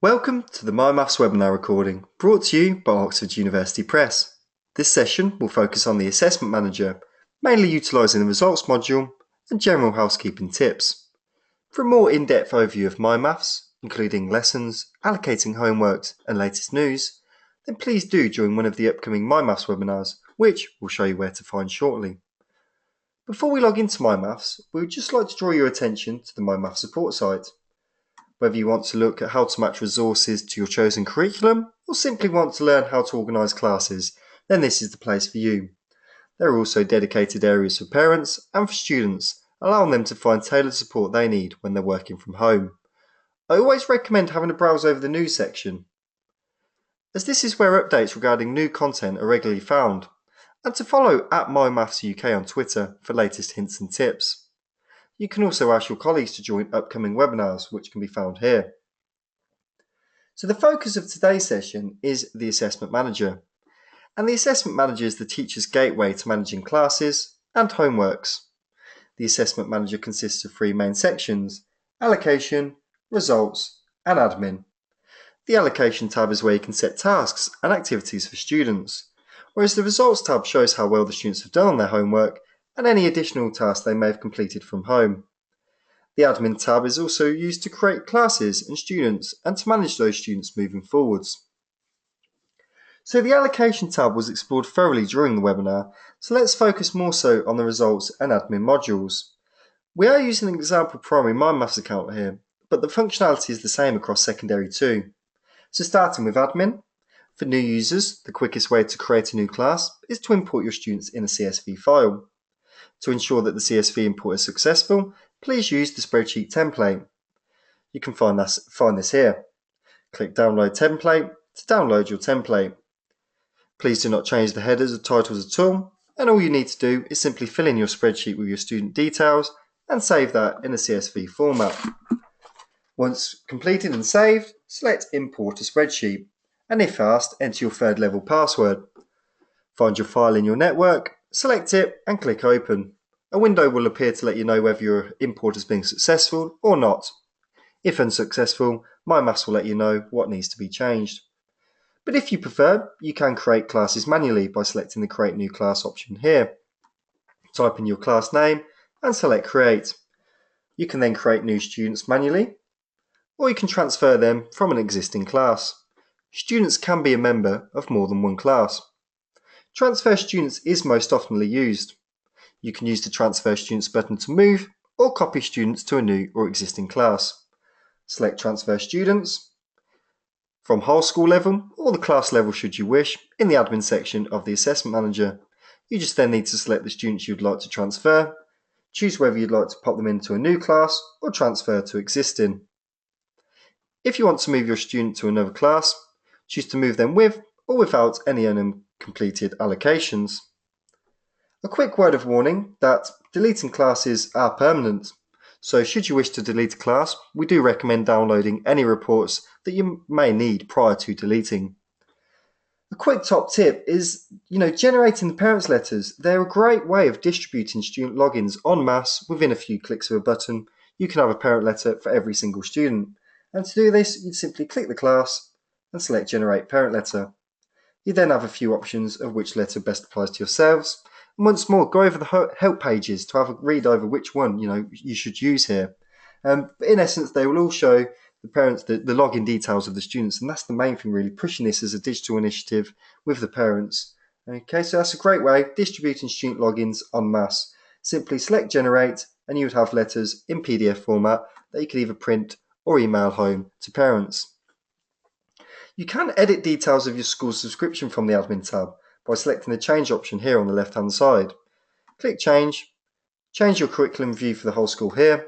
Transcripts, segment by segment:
Welcome to the MyMaths webinar recording, brought to you by Oxford University Press. This session will focus on the Assessment Manager, mainly utilising the Results module and general housekeeping tips. For a more in-depth overview of MyMaths, including lessons, allocating homeworks and latest news, then please do join one of the upcoming MyMaths webinars, which we'll show you where to find shortly. Before we log into MyMaths, we would just like to draw your attention to the MyMaths support site. Whether you want to look at how to match resources to your chosen curriculum or simply want to learn how to organise classes, then this is the place for you. There are also dedicated areas for parents and for students, allowing them to find tailored support they need when they're working from home. I always recommend having a browse over the news section, as this is where updates regarding new content are regularly found, and to follow at MyMathsUK on Twitter for latest hints and tips. You can also ask your colleagues to join upcoming webinars, which can be found here. So the focus of today's session is the Assessment Manager. And the Assessment Manager is the teacher's gateway to managing classes and homeworks. The Assessment Manager consists of three main sections: Allocation, Results, and Admin. The Allocation tab is where you can set tasks and activities for students, whereas the Results tab shows how well the students have done on their homework and any additional tasks they may have completed from home. The Admin tab is also used to create classes and students and to manage those students moving forwards. So the Allocation tab was explored thoroughly during the webinar, so let's focus more so on the Results and Admin modules. We are using an example primary MyMaths account here, but the functionality is the same across secondary too. So starting with Admin, for new users, the quickest way to create a new class is to import your students in a CSV file. To ensure that the CSV import is successful, please use the spreadsheet template. You can find this here. Click Download Template to download your template. Please do not change the headers or titles at all, and all you need to do is simply fill in your spreadsheet with your student details and save that in a CSV format. Once completed and saved, select Import to Spreadsheet, and if asked, enter your third level password. Find your file in your network, select it and click Open. A window will appear to let you know whether your import has been successful or not. If unsuccessful, MyMaths will let you know what needs to be changed. But if you prefer, you can create classes manually by selecting the Create New Class option here. Type in your class name and select Create. You can then create new students manually, or you can transfer them from an existing class. Students can be a member of more than one class. Transfer Students is most oftenly used. You can use the Transfer Students button to move or copy students to a new or existing class. Select Transfer Students from whole school level or the class level should you wish in the Admin section of the Assessment Manager. You just then need to select the students you'd like to transfer, choose whether you'd like to pop them into a new class or transfer to existing. If you want to move your student to another class, choose to move them with or without any uncompleted allocations. A quick word of warning that deleting classes are permanent, so should you wish to delete a class, we do recommend downloading any reports that you may need prior to deleting. A quick top tip is, generating the parents' letters. They're a great way of distributing student logins en masse within a few clicks of a button. You can have a parent letter for every single student. And to do this, you'd simply click the class and select Generate Parent Letter. You then have a few options of which letter best applies to yourselves. And once more, go over the help pages to have a read over which one you should use here. But in essence, they will all show the parents the login details of the students, and that's the main thing really, pushing this as a digital initiative with the parents. Okay, so that's a great way of distributing student logins en masse. Simply select Generate and you would have letters in PDF format that you can either print or email home to parents. You can edit details of your school's subscription from the Admin tab by selecting the Change option here on the left hand side. Click Change, change your curriculum view for the whole school here,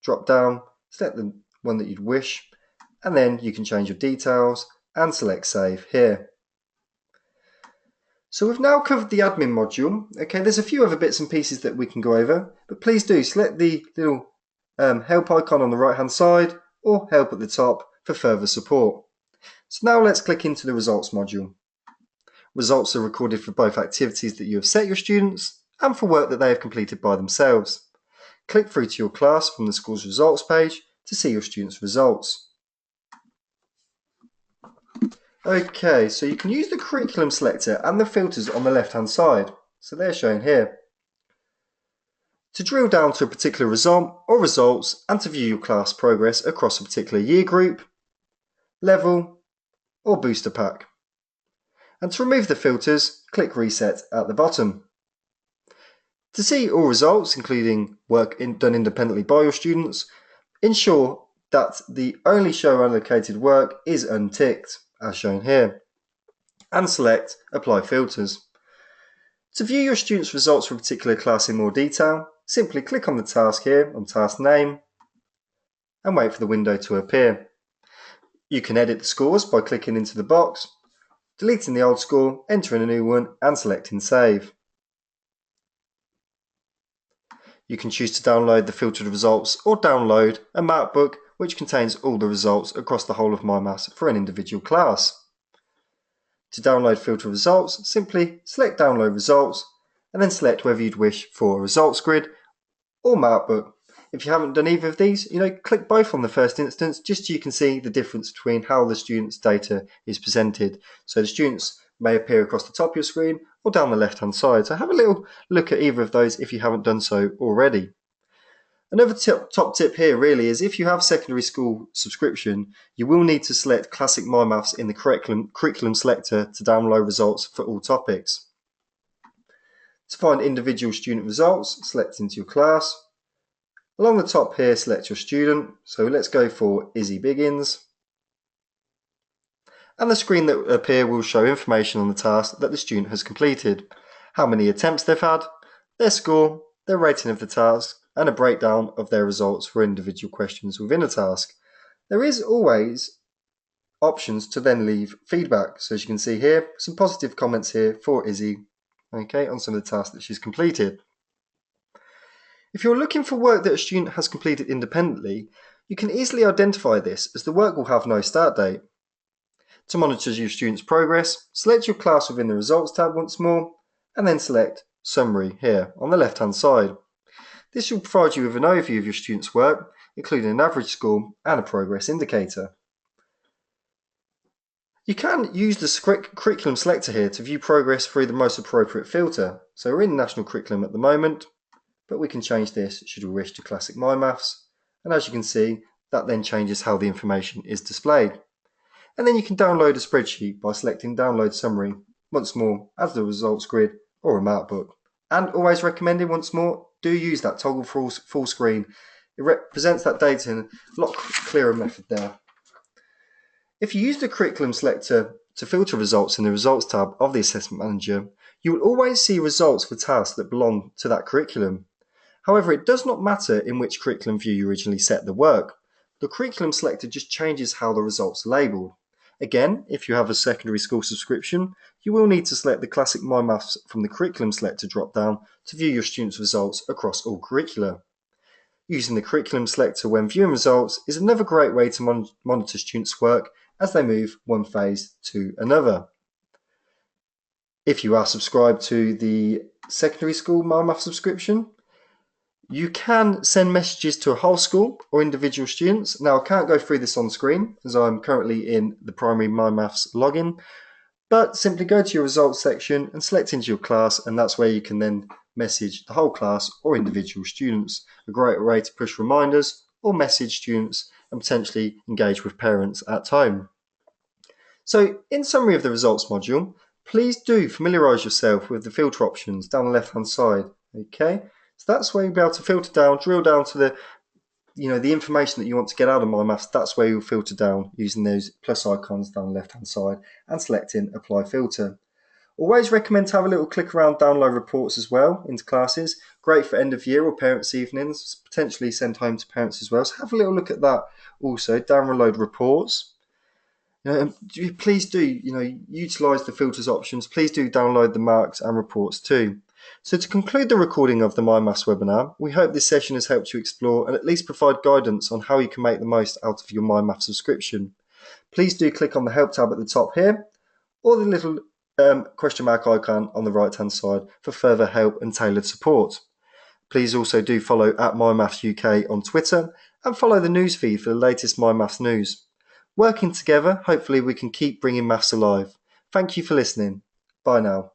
drop down, select the one that you'd wish, and then you can change your details and select Save here. So we've now covered the Admin module. Okay, there's a few other bits and pieces that we can go over, but please do select the little help icon on the right hand side or help at the top for further support. So now let's click into the Results module. Results are recorded for both activities that you have set your students and for work that they have completed by themselves. Click through to your class from the school's results page to see your students' results. Okay, so you can use the curriculum selector and the filters on the left hand side. So they're shown here. To drill down to a particular result or results and to view your class progress across a particular year group, level or booster pack. And to remove the filters, click Reset at the bottom. To see all results, including work done independently by your students, ensure that the Only Show Allocated Work is unticked, as shown here, and select Apply Filters. To view your students' results for a particular class in more detail, simply click on the task here on Task Name and wait for the window to appear. You can edit the scores by clicking into the box, deleting the old score, entering a new one and selecting Save. You can choose to download the filtered results or download a Markbook which contains all the results across the whole of MyMaths for an individual class. To download filter results, simply select Download Results and then select whether you'd wish for a results grid or Markbook. If you haven't done either of these, click both on the first instance just so you can see the difference between how the students' data is presented. So the students may appear across the top of your screen or down the left hand side. So have a little look at either of those if you haven't done so already. Another top tip here really is if you have secondary school subscription, you will need to select Classic MyMaths in the curriculum selector to download results for all topics. To find individual student results, select into your class. Along the top here, select your student. So let's go for Izzy Biggins. And the screen that will appear will show information on the task that the student has completed, how many attempts they've had, their score, their rating of the task, and a breakdown of their results for individual questions within a task. There is always options to then leave feedback. So as you can see here, some positive comments here for Izzy, on some of the tasks that she's completed. If you're looking for work that a student has completed independently, you can easily identify this as the work will have no start date. To monitor your student's progress, select your class within the Results tab once more, and then select Summary here on the left hand side. This will provide you with an overview of your student's work, including an average score and a progress indicator. You can use the curriculum selector here to view progress through the most appropriate filter. So we're in National Curriculum at the moment, but we can change this should we wish to Classic MyMaths. And as you can see, that then changes how the information is displayed. And then you can download a spreadsheet by selecting Download Summary once more as the results grid or a Markbook. And always recommended once more, do use that toggle full screen. It represents that data in a lot clearer method there. If you use the curriculum selector to filter results in the Results tab of the Assessment Manager, you will always see results for tasks that belong to that curriculum. However, it does not matter in which curriculum view you originally set the work. The curriculum selector just changes how the results are labelled. Again, if you have a secondary school subscription, you will need to select the Classic MyMaths from the curriculum selector drop-down to view your students' results across all curricula. Using the curriculum selector when viewing results is another great way to monitor students' work as they move one phase to another. If you are subscribed to the secondary school MyMaths subscription, you can send messages to a whole school or individual students. Now, I can't go through this on screen as I'm currently in the primary MyMaths login, but simply go to your results section and select into your class, and that's where you can then message the whole class or individual students. A great way to push reminders or message students and potentially engage with parents at home. So, in summary of the results module, please do familiarise yourself with the filter options down the left hand side. So that's where you'll be able to filter down, drill down to the information that you want to get out of MyMaths. That's where you'll filter down using those plus icons down the left hand side and selecting Apply Filter. Always recommend to have a little click around download reports as well into classes. Great for end of year or parents' evenings, potentially sent home to parents as well. So have a little look at that also. Download reports. Please do utilise the filters options. Please do download the marks and reports too. So to conclude the recording of the MyMaths webinar, we hope this session has helped you explore and at least provide guidance on how you can make the most out of your MyMaths subscription. Please do click on the Help tab at the top here, or the little question mark icon on the right hand side for further help and tailored support. Please also do follow at MyMaths UK on Twitter and follow the newsfeed for the latest MyMaths news. Working together, hopefully we can keep bringing maths alive. Thank you for listening. Bye now.